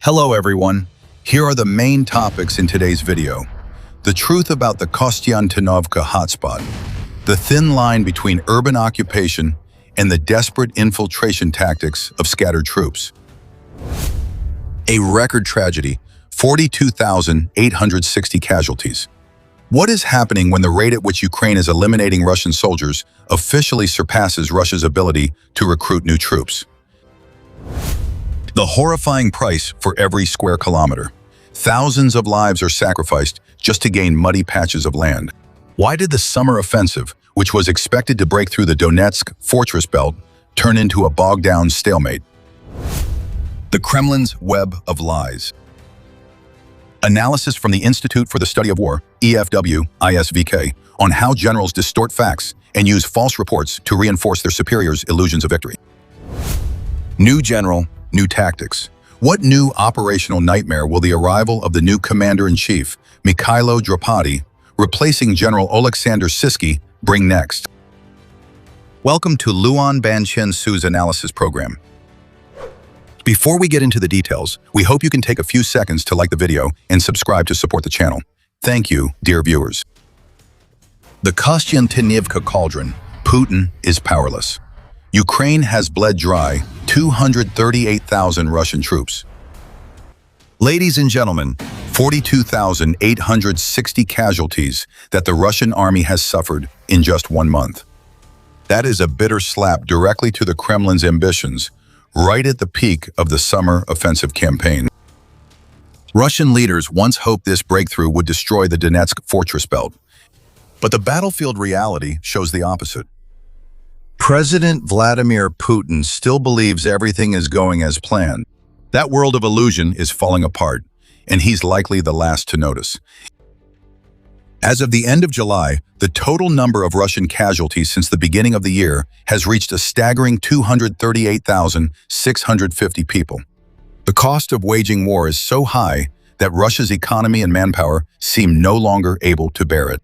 Hello everyone, here are the main topics in today's video. The truth about the Kostiantynivka hotspot, the thin line between urban occupation and the desperate infiltration tactics of scattered troops. A record tragedy, 42,860 casualties. What is happening when the rate at which Ukraine is eliminating Russian soldiers officially surpasses Russia's ability to recruit new troops? The horrifying price for every square kilometer. Thousands of lives are sacrificed just to gain muddy patches of land. Why did the summer offensive, which was expected to break through the Donetsk fortress belt, turn into a bogged-down stalemate? The Kremlin's web of lies. Analysis from the Institute for the Study of War, EFW-ISVK, on how generals distort facts and use false reports to reinforce their superiors' illusions of victory. New general, new tactics. What new operational nightmare will the arrival of the new commander-in-chief, Mikhailo Drapati, replacing General Oleksandr Sisky, bring next? Welcome to Luan Banchen Su's analysis program. Before we get into the details, we hope you can take a few seconds to like the video and subscribe to support the channel. Thank you, dear viewers. The Kostiantynivka cauldron. Putin is powerless. Ukraine has bled dry 238,000 Russian troops. Ladies and gentlemen, 42,860 casualties that the Russian army has suffered in just 1 month. That is a bitter slap directly to the Kremlin's ambitions, right at the peak of the summer offensive campaign. Russian leaders once hoped this breakthrough would destroy the Donetsk fortress belt, but the battlefield reality shows the opposite. President Vladimir Putin still believes everything is going as planned. That world of illusion is falling apart, and he's likely the last to notice. As of the end of July, the total number of Russian casualties since the beginning of the year has reached a staggering 238,650 people. The cost of waging war is so high that Russia's economy and manpower seem no longer able to bear it.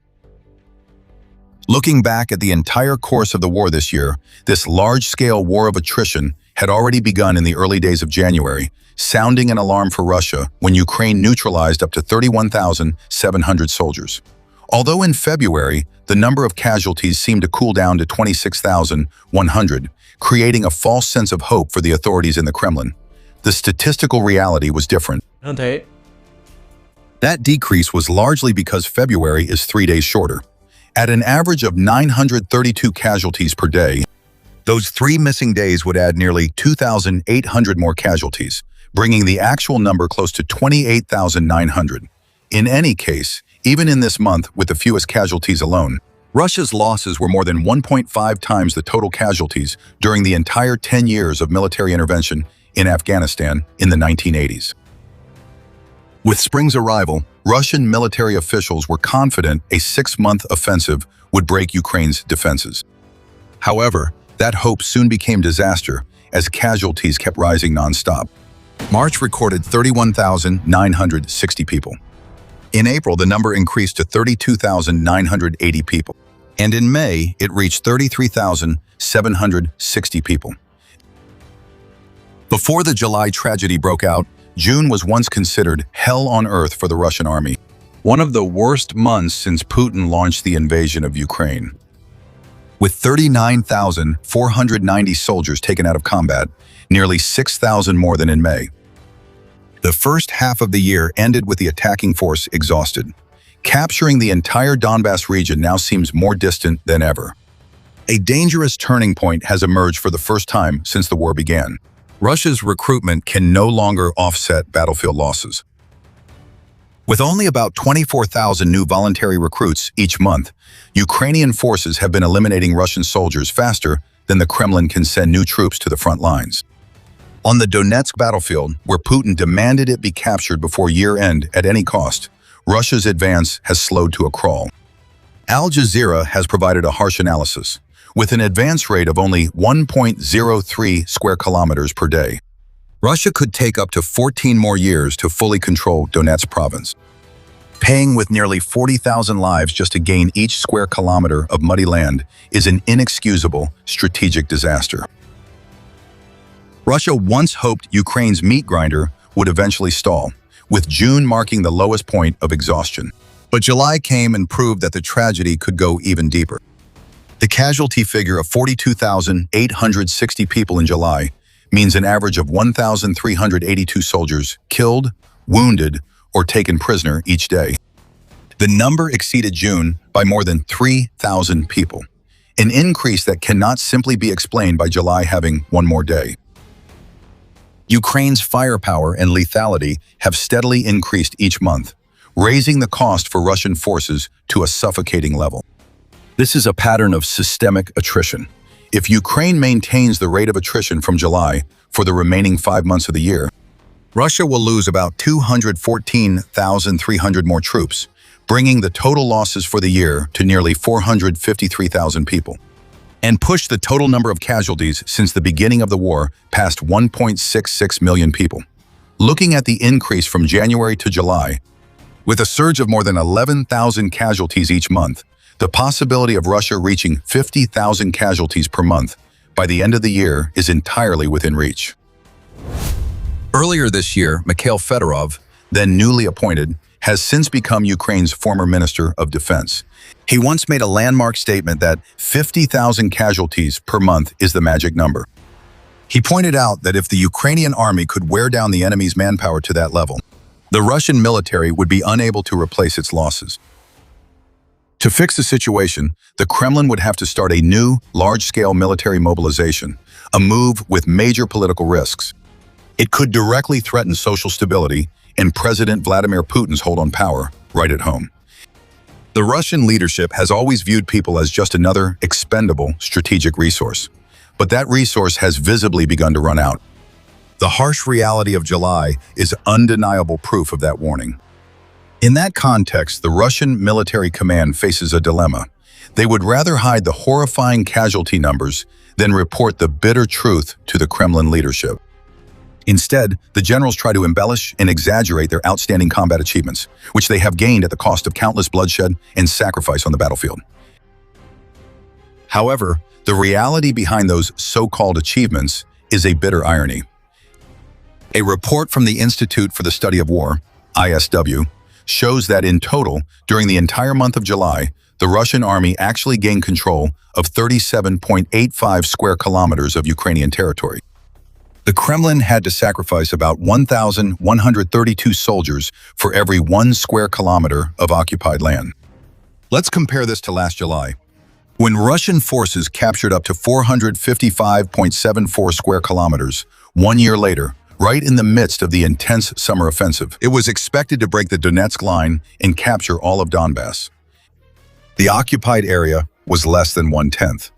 Looking back at the entire course of the war this year, this large-scale war of attrition had already begun in the early days of January, sounding an alarm for Russia when Ukraine neutralized up to 31,700 soldiers. Although in February, the number of casualties seemed to cool down to 26,100, creating a false sense of hope for the authorities in the Kremlin, the statistical reality was different. That decrease was largely because February is 3 days shorter. At an average of 932 casualties per day, those 3 missing days would add nearly 2,800 more casualties, bringing the actual number close to 28,900. In any case, even in this month with the fewest casualties alone, Russia's losses were more than 1.5 times the total casualties during the entire 10 years of military intervention in Afghanistan in the 1980s. With spring's arrival, Russian military officials were confident a 6-month offensive would break Ukraine's defenses. However, that hope soon became disaster as casualties kept rising non-stop. March recorded 31,960 people. In April, the number increased to 32,980 people. And in May, it reached 33,760 people. Before the July tragedy broke out, June was once considered hell on earth for the Russian army, one of the worst months since Putin launched the invasion of Ukraine. With 39,490 soldiers taken out of combat, nearly 6,000 more than in May. The first half of the year ended with the attacking force exhausted. Capturing the entire Donbass region now seems more distant than ever. A dangerous turning point has emerged for the first time since the war began. Russia's recruitment can no longer offset battlefield losses. With only about 24,000 new voluntary recruits each month, Ukrainian forces have been eliminating Russian soldiers faster than the Kremlin can send new troops to the front lines. On the Donetsk battlefield, where Putin demanded it be captured before year-end at any cost, Russia's advance has slowed to a crawl. Al Jazeera has provided a harsh analysis. With an advance rate of only 1.03 square kilometers per day, Russia could take up to 14 more years to fully control Donetsk province. Paying with nearly 40,000 lives just to gain each square kilometer of muddy land is an inexcusable strategic disaster. Russia once hoped Ukraine's meat grinder would eventually stall, with June marking the lowest point of exhaustion. But July came and proved that the tragedy could go even deeper. The casualty figure of 42,860 people in July means an average of 1,382 soldiers killed, wounded, or taken prisoner each day. The number exceeded June by more than 3,000 people, an increase that cannot simply be explained by July having one more day. Ukraine's firepower and lethality have steadily increased each month, raising the cost for Russian forces to a suffocating level. This is a pattern of systemic attrition. If Ukraine maintains the rate of attrition from July for the remaining 5 months of the year, Russia will lose about 214,300 more troops, bringing the total losses for the year to nearly 453,000 people, and push the total number of casualties since the beginning of the war past 1.66 million people. Looking at the increase from January to July, with a surge of more than 11,000 casualties each month, the possibility of Russia reaching 50,000 casualties per month by the end of the year is entirely within reach. Earlier this year, Mikhail Fedorov, then newly appointed, has since become Ukraine's former Minister of Defense. He once made a landmark statement that 50,000 casualties per month is the magic number. He pointed out that if the Ukrainian army could wear down the enemy's manpower to that level, the Russian military would be unable to replace its losses. To fix the situation, the Kremlin would have to start a new, large-scale military mobilization, a move with major political risks. It could directly threaten social stability and President Vladimir Putin's hold on power right at home. The Russian leadership has always viewed people as just another expendable strategic resource, but that resource has visibly begun to run out. The harsh reality of July is undeniable proof of that warning. In that context, the Russian military command faces a dilemma. They would rather hide the horrifying casualty numbers than report the bitter truth to the Kremlin leadership. Instead, the generals try to embellish and exaggerate their outstanding combat achievements, which they have gained at the cost of countless bloodshed and sacrifice on the battlefield. However, the reality behind those so-called achievements is a bitter irony. A report from the Institute for the Study of War, ISW, shows that in total, during the entire month of July, the Russian army actually gained control of 37.85 square kilometers of Ukrainian territory. The Kremlin had to sacrifice about 1,132 soldiers for every 1 square kilometer of occupied land. Let's compare this to last July, when Russian forces captured up to 455.74 square kilometers. 1 year later, right in the midst of the intense summer offensive, it was expected to break the Donetsk line and capture all of Donbass. The occupied area was less than 1/10.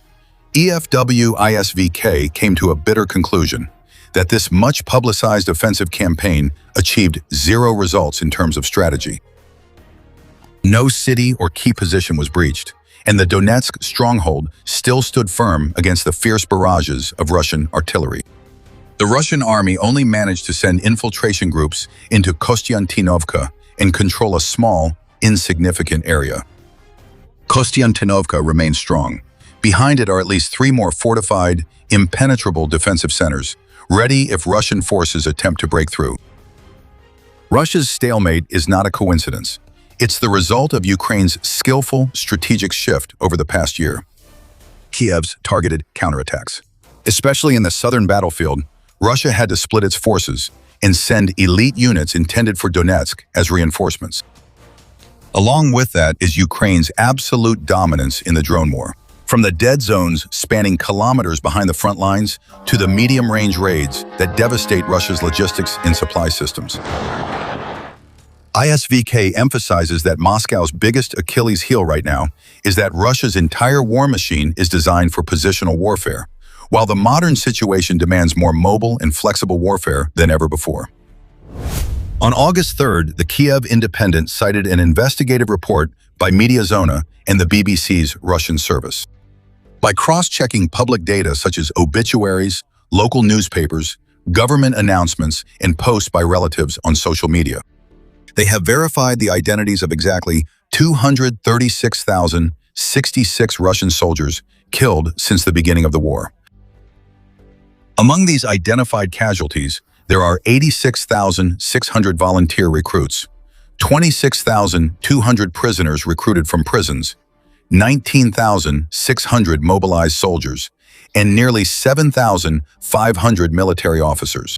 EFW-ISVK came to a bitter conclusion that this much-publicized offensive campaign achieved zero results in terms of strategy. No city or key position was breached, and the Donetsk stronghold still stood firm against the fierce barrages of Russian artillery. The Russian army only managed to send infiltration groups into Kostiantynivka and control a small, insignificant area. Kostiantynivka remains strong. Behind it are at least 3 more fortified, impenetrable defensive centers, ready if Russian forces attempt to break through. Russia's stalemate is not a coincidence. It's the result of Ukraine's skillful strategic shift over the past year. Kiev's targeted counterattacks. Especially in the southern battlefield, Russia had to split its forces and send elite units intended for Donetsk as reinforcements. Along with that is Ukraine's absolute dominance in the drone war. From the dead zones spanning kilometers behind the front lines to the medium-range raids that devastate Russia's logistics and supply systems. ISVK emphasizes that Moscow's biggest Achilles heel right now is that Russia's entire war machine is designed for positional warfare, while the modern situation demands more mobile and flexible warfare than ever before. On August 3rd, the Kiev Independent cited an investigative report by Mediazona and the BBC's Russian service. By cross-checking public data such as obituaries, local newspapers, government announcements, and posts by relatives on social media, they have verified the identities of exactly 236,066 Russian soldiers killed since the beginning of the war. Among these identified casualties, there are 86,600 volunteer recruits, 26,200 prisoners recruited from prisons, 19,600 mobilized soldiers, and nearly 7,500 military officers.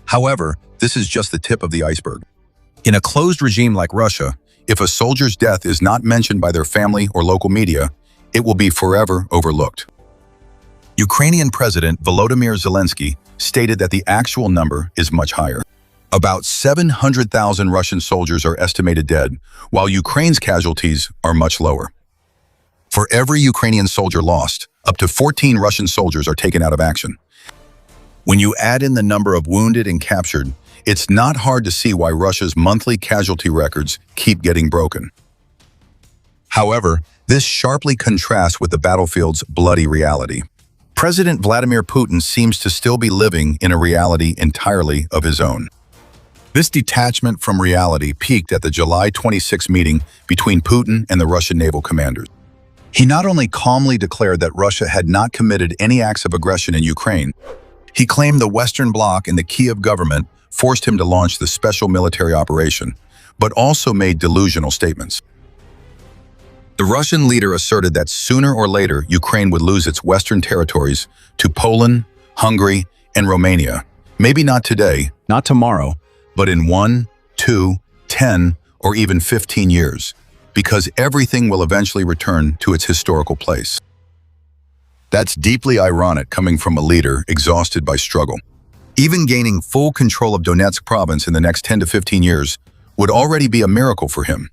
However, this is just the tip of the iceberg. In a closed regime like Russia, if a soldier's death is not mentioned by their family or local media, it will be forever overlooked. Ukrainian President Volodymyr Zelensky stated that the actual number is much higher. About 700,000 Russian soldiers are estimated dead, while Ukraine's casualties are much lower. For every Ukrainian soldier lost, up to 14 Russian soldiers are taken out of action. When you add in the number of wounded and captured, it's not hard to see why Russia's monthly casualty records keep getting broken. However, this sharply contrasts with the battlefield's bloody reality. President Vladimir Putin seems to still be living in a reality entirely of his own. This detachment from reality peaked at the July 26 meeting between Putin and the Russian naval commanders. He not only calmly declared that Russia had not committed any acts of aggression in Ukraine, he claimed the Western Bloc and the Kiev government forced him to launch the special military operation, but also made delusional statements. The Russian leader asserted that sooner or later Ukraine would lose its western territories to Poland, Hungary, and Romania. Maybe not today, not tomorrow, but in 1, 2, 10, or even 15 years, because everything will eventually return to its historical place. That's deeply ironic coming from a leader exhausted by struggle. Even gaining full control of Donetsk province in the next 10 to 15 years would already be a miracle for him.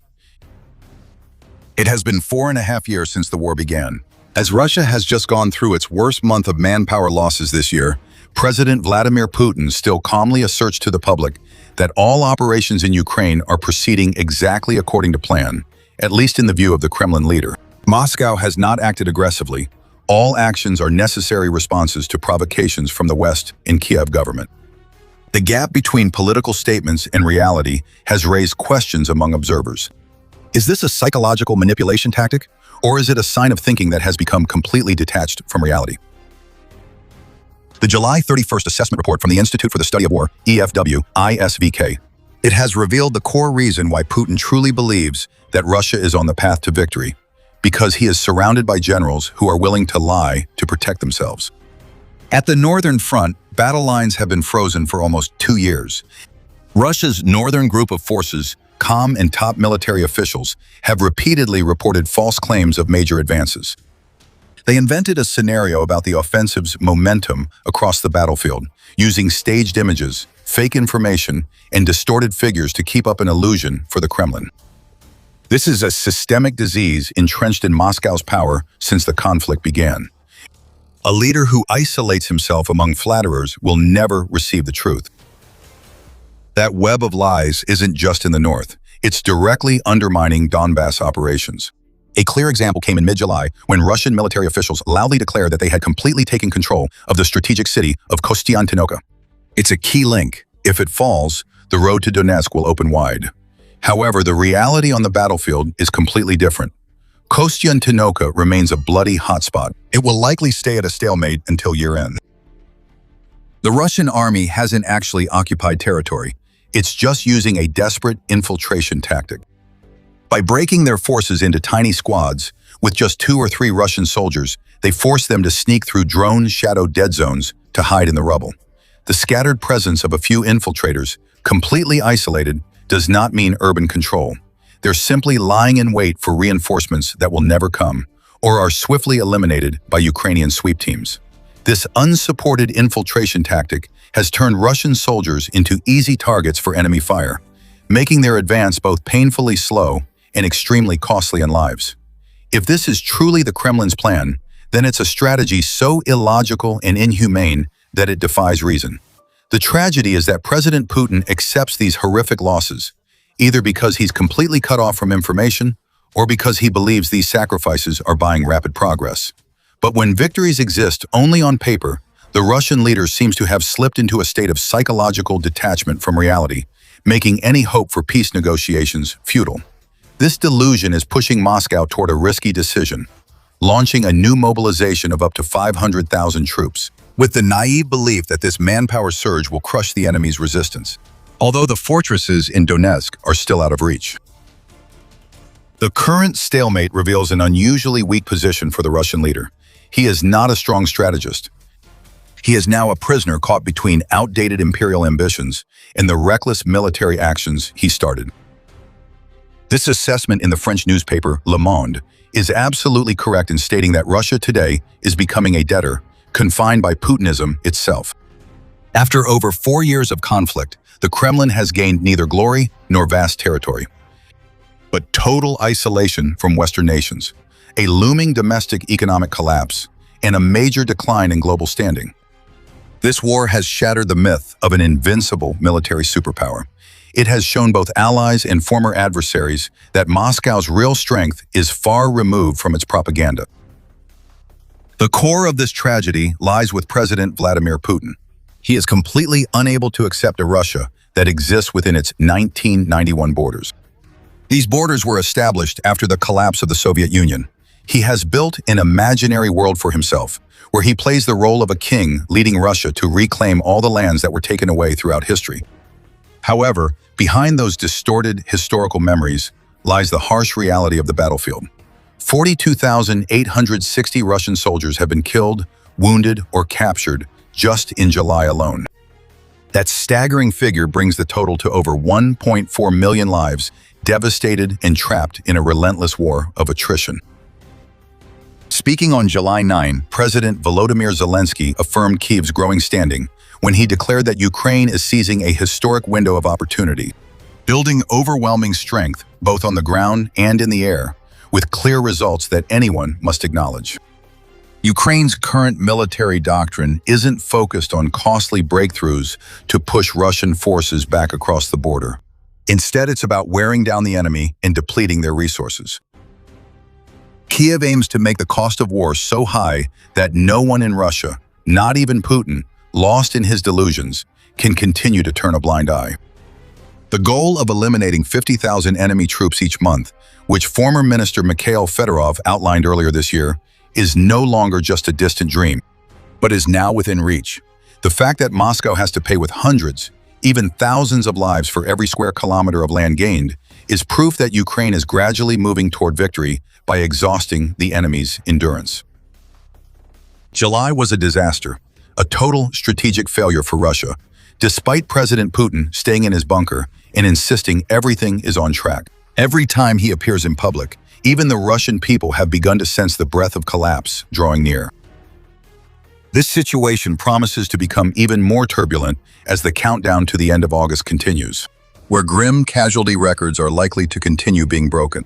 It has been 4.5 years since the war began. As Russia has just gone through its worst month of manpower losses this year, President Vladimir Putin still calmly asserts to the public that all operations in Ukraine are proceeding exactly according to plan, at least in the view of the Kremlin leader. Moscow has not acted aggressively. All actions are necessary responses to provocations from the West and Kiev government. The gap between political statements and reality has raised questions among observers. Is this a psychological manipulation tactic, or is it a sign of thinking that has become completely detached from reality? The July 31st assessment report from the Institute for the Study of War, EFW, ISVK. It has revealed the core reason why Putin truly believes that Russia is on the path to victory, because he is surrounded by generals who are willing to lie to protect themselves. At the northern front, battle lines have been frozen for almost 2 years. Russia's northern group of forces, COM and top military officials, have repeatedly reported false claims of major advances. They invented a scenario about the offensive's momentum across the battlefield, using staged images, fake information, and distorted figures to keep up an illusion for the Kremlin. This is a systemic disease entrenched in Moscow's power since the conflict began. A leader who isolates himself among flatterers will never receive the truth. That web of lies isn't just in the north. It's directly undermining Donbass operations. A clear example came in mid-July when Russian military officials loudly declared that they had completely taken control of the strategic city of Kostiantynivka. It's a key link. If it falls, the road to Donetsk will open wide. However, the reality on the battlefield is completely different. Kostiantynivka remains a bloody hotspot. It will likely stay at a stalemate until year-end. The Russian army hasn't actually occupied territory. It's just using a desperate infiltration tactic. By breaking their forces into tiny squads, with just 2 or 3 Russian soldiers, they force them to sneak through drone-shadowed dead zones to hide in the rubble. The scattered presence of a few infiltrators, completely isolated, does not mean urban control. They're simply lying in wait for reinforcements that will never come, or are swiftly eliminated by Ukrainian sweep teams. This unsupported infiltration tactic has turned Russian soldiers into easy targets for enemy fire, making their advance both painfully slow and extremely costly in lives. If this is truly the Kremlin's plan, then it's a strategy so illogical and inhumane that it defies reason. The tragedy is that President Putin accepts these horrific losses, either because he's completely cut off from information or because he believes these sacrifices are buying rapid progress. But when victories exist only on paper, the Russian leader seems to have slipped into a state of psychological detachment from reality, making any hope for peace negotiations futile. This delusion is pushing Moscow toward a risky decision, launching a new mobilization of up to 500,000 troops. with the naive belief that this manpower surge will crush the enemy's resistance, although the fortresses in Donetsk are still out of reach. The current stalemate reveals an unusually weak position for the Russian leader. He is not a strong strategist. He is now a prisoner caught between outdated imperial ambitions and the reckless military actions he started. This assessment in the French newspaper Le Monde is absolutely correct in stating that Russia today is becoming a debtor, confined by Putinism itself. After over 4 years of conflict, the Kremlin has gained neither glory nor vast territory, but total isolation from Western nations, a looming domestic economic collapse, and a major decline in global standing. This war has shattered the myth of an invincible military superpower. It has shown both allies and former adversaries that Moscow's real strength is far removed from its propaganda. The core of this tragedy lies with President Vladimir Putin. He is completely unable to accept a Russia that exists within its 1991 borders. These borders were established after the collapse of the Soviet Union. He has built an imaginary world for himself, where he plays the role of a king leading Russia to reclaim all the lands that were taken away throughout history. However, behind those distorted historical memories lies the harsh reality of the battlefield. 42,860 Russian soldiers have been killed, wounded, or captured just in July alone. That staggering figure brings the total to over 1.4 million lives devastated and trapped in a relentless war of attrition. Speaking on July 9, President Volodymyr Zelensky affirmed Kyiv's growing standing when he declared that Ukraine is seizing a historic window of opportunity, building overwhelming strength both on the ground and in the air, with clear results that anyone must acknowledge. Ukraine's current military doctrine isn't focused on costly breakthroughs to push Russian forces back across the border. Instead, it's about wearing down the enemy and depleting their resources. Kyiv aims to make the cost of war so high that no one in Russia, not even Putin, lost in his delusions, can continue to turn a blind eye. The goal of eliminating 50,000 enemy troops each month, which former Minister Mikhail Fedorov outlined earlier this year, is no longer just a distant dream, but is now within reach. The fact that Moscow has to pay with hundreds, even thousands of lives for every square kilometer of land gained is proof that Ukraine is gradually moving toward victory by exhausting the enemy's endurance. July was a disaster, a total strategic failure for Russia, despite President Putin staying in his bunker and insisting everything is on track. Every time he appears in public, even the Russian people have begun to sense the breath of collapse drawing near. This situation promises to become even more turbulent as the countdown to the end of August continues, where grim casualty records are likely to continue being broken.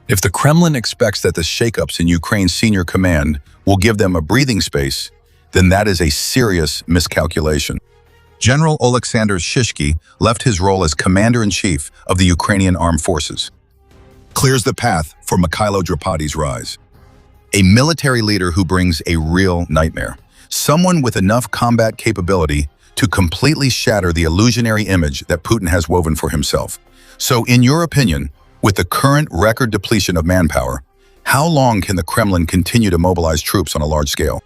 If the Kremlin expects that the shakeups in Ukraine's senior command will give them a breathing space, then that is a serious miscalculation. General Oleksandr Shishky left his role as commander-in-chief of the Ukrainian armed forces. Clears the path for Mikhailo Drapati's rise. A military leader who brings a real nightmare. Someone with enough combat capability to completely shatter the illusionary image that Putin has woven for himself. So, in your opinion, with the current record depletion of manpower, how long can the Kremlin continue to mobilize troops on a large scale?